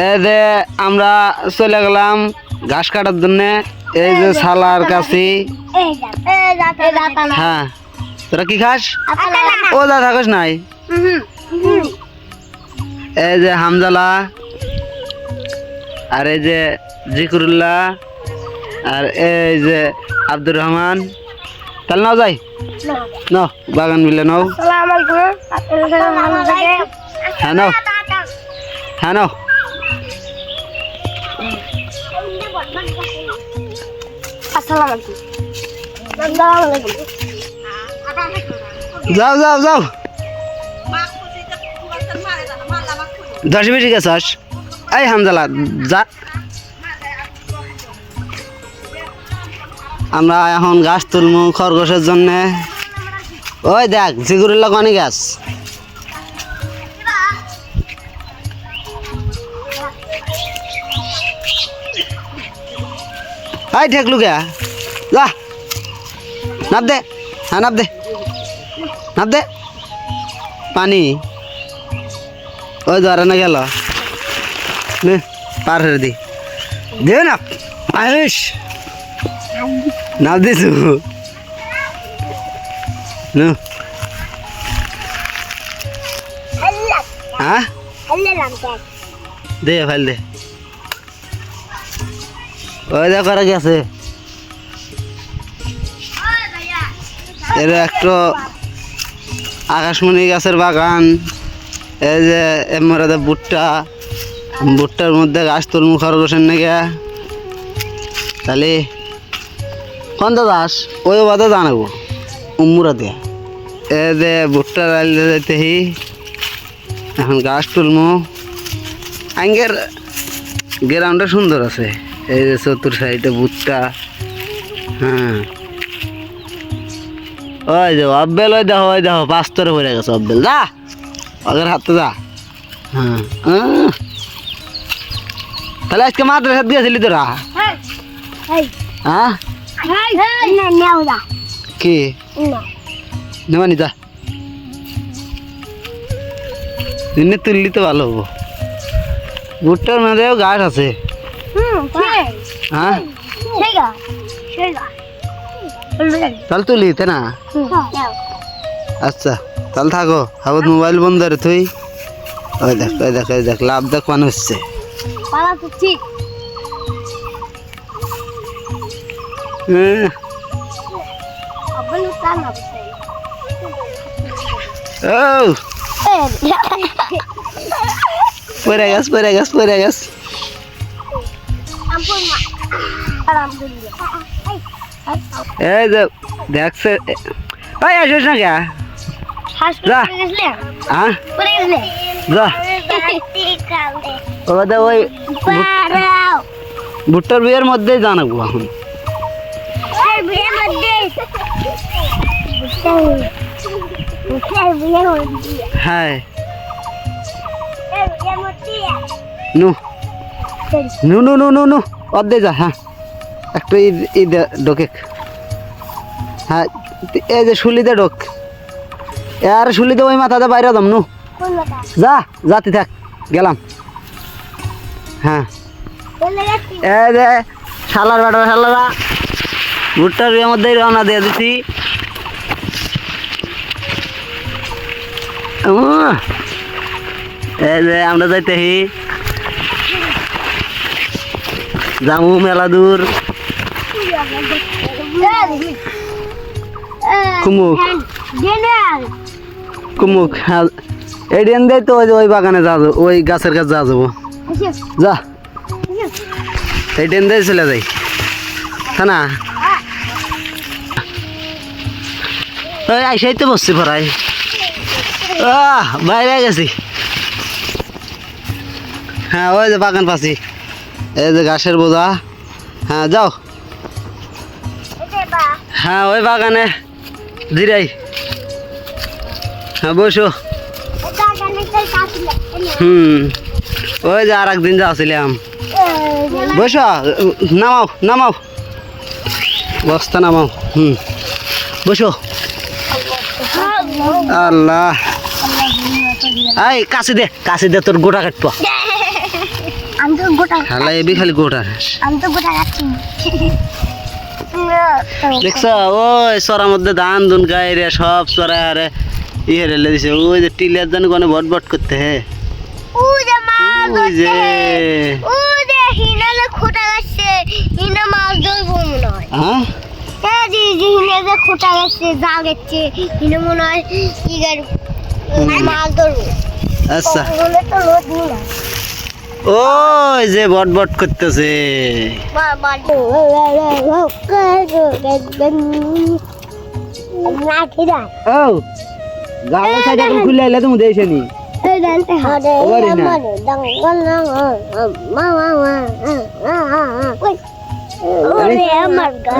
এই যে আমরা চলে গেলাম ঘাস কাটার জন্য। এই যে শালার কাছে। হ্যাঁ, তোরা কি খাস? ও দা থাকস নাই। এই যে হামজালা, আর এই যে জিকুরুল্লাহ, আর এই যে আব্দুর রহমান। তাহলে নাও যাই, নাও বাগান মিলে নাও। হ্যাঁ নাও, হ্যাঁ নাও। যাও যাও যাও, 10 মিনিট গেছস। এই হামজালা যা, আমরা এখন গাছ তুলমু খরগোশের জন্য। ওই দেখ জিগুরুল্লাহ কনি গাছ। এই ঠেকলু কে, যা নাপ দে। হ্যাঁ নাপ দে, নাপ দে। পানি ওই ধরে না গেল, পার হয়ে দি দে না। আয়ুষ নাপ দিছু, হ্যাঁ দে ফেল দে। ওই দেখ করা গেছে। এর একটা আকাশমণি গাছের বাগান। এই যে এমরাদে ভুট্টা, ভুট্টার মধ্যে গাছ তুলমু খরগোশের নেগে। তাহলে কোন দাস ওই বাদে জানাবো উম্মুরা দিয়ে। এই যে ভুট্টা রাইলে যাইতেহি এখন গাছ তুলমু। আঙ্গের গ্রাউন্ডটা সুন্দর আছে। এই যে চতুর সাইডে ভুট্টা। হ্যাঁ ওই যে অব্বেল, ওই দেখো, ওই দেখো পাঁচতরে পড়ে গেছে অব্বেল। যা ওদের হাতে যা। হ্যাঁ তাহলে আজকে মাদ্রাসা দিয়েছিলি তোরা? হ্যাঁ কি নেমানি যা, দিনে তুললি তো ভালো হবো। ভুট্টার মধ্যেও গাছ আছে। হ্যাঁ তাহলে তুলি তে না। আচ্ছা তাহলে থাকো, হাবত মোবাইল বন্ধ রে তুই। ওই দেখ, ওই দেখ, ওই দেখ লাভ দেখ মানুষ হচ্ছে। পরে গেছ, পরে গেছ, পরে গেছ। এই যে দেখছে, ওই আসিস না কে যা। হ্যাঁ যা, ওই ভুট্টার বিয়ের মধ্যে জানাবো এখন। হ্যাঁ নু নু নু নু নু নু অর্ধে যা। হ্যাঁ একটু ঈদ ঢোকে। হ্যাঁ এই যে শুলিতে ঢোক, আর শুলিতে ওই মাথাতে বাইরে দাম নু। যা যাতে থাক, গেলাম। হ্যাঁ এই যে শালার বেটা শালারা ভুট্টার বিয়ের মধ্যেই রওনা দিয়ে দিছি। এই যে আমরা যাইতেছি, যামু মেলা দূর। কুমুক কুমুক এই ডিয়ান দেয় তো, ওই বাগানে যা, ওই গাছের কাছে যা যাবো। যা এই ডিয়ান দেয় চলে যাই, হ্যাঁ না। ওই আইসাই তো বসছি পড়াই, বাইরে গেছি। হ্যাঁ ওই যে বাগান পাচ্ছি, এই যে ঘাসের বোঝা। হ্যাঁ যাও, হ্যাঁ ওই বাগানে ধীরাই। হ্যাঁ বসো। ওই যে আর একদিন যাচ্ছিলাম। বসো, নামাও নামাও, বস্তা নামাও। বসো। আল্লাহ, এই কাছে দে তোর গোটা কাটবো। হালা এবি খালি গোটা ঘাস আমি তো গোটা খাচ্ছি দেখছ ওই চড়ার মধ্যে ধান ধুন গায়ে রে সব চড়া আরে ইয়ে রেলে দিছে ওই যে টিলের জন্য কোনে বট বট করতে হে ওই যে মাছ ওই যে ওই যে হিনালে খোটা গেছে হিনা মাছ ধরবো মনে হয় হ্যাঁ হ্যাঁ জি জি হিনা যে খোটা গেছে যা গেছে হিনা মনে হয় ইগার মাছ ধরবো আচ্ছা মনে তো নদী না ওই যে বট বট করতেছে ও গালা সাইড এখন খুলে আইলে তুমি দেইছনি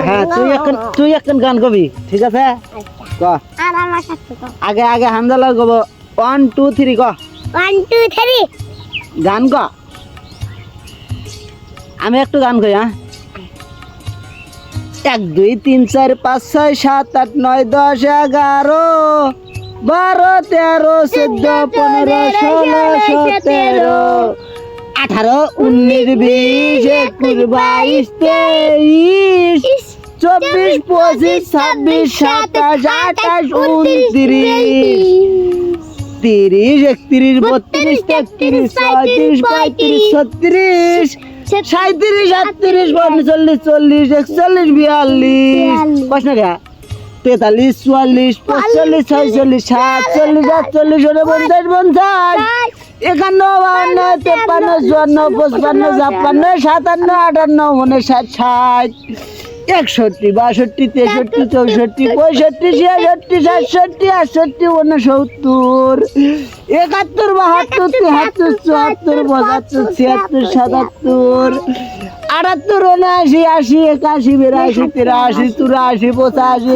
হ্যাঁ তুই এখন গান কবি ঠিক আছে ক আগে আগে হামদালা কব 1 2 3 ক 1 2 3 গান ক আমি একটু গান কই হ্যাঁ 1 2 3 4 5 6 7 8 9 10 11 12 13 14 15 16 17 18 19 20 21 22 23 24 25 26 27 28 29 30 31 32 33 34 35 36 37 38 39 40 41 42 কষ্ট না 43 44 45 46 47 48 49 50 51 52 53 54 55 56 57 58 59 60 61 62 63 64 65 66 67 68 69 71 72 73 74 75 76 77 78 79 80 81 82 83 84 85 86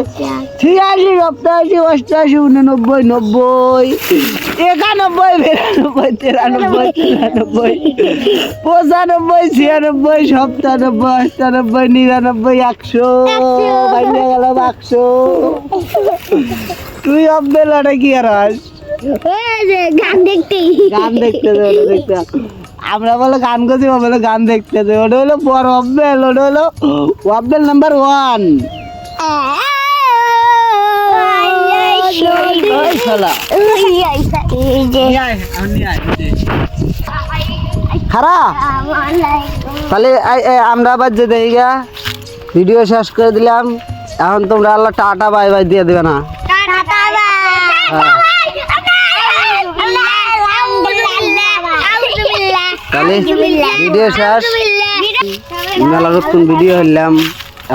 87 88 89 90 91 92 93 94 95 96 97 98 99 বাইরে গেল 100 তুই অব্বেলাটা কি আর গান দেখতে দেখতে আমরা বলে গান করছি ও বলে গান দেখতে ওটা হলো বড় অব্বেল ওটা হলো অব্বেল নাম্বার 1 খারা তাহলে আমরা আবার যে দেখি ভিডিও শেষ করে দিলাম এখন তোমরা আল্লাহ টাটা বাই বাই দিয়ে দেবে না তাহলে ভিডিও শেষ মেলা নতুন ভিডিও হইলাম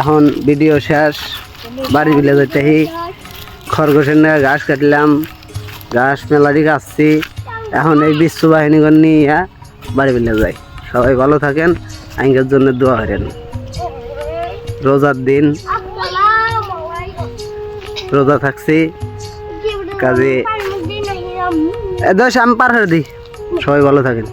এখন ভিডিও শেষ বাড়ি বিলে যেতে খরগোশের নিয়ে ঘাস কাটলাম ঘাস মেলারি কাটছি এখন এই বিশ্ব বাহিনীগণ নিয়ে বাড়ি বিলে যাই সবাই ভালো থাকেন আইনকার জন্য দোয়া করেন রোজার দিন রোজা থাকছি কাজে দশ আমি পার হয়ে দিই সবাই ভালো থাকেন।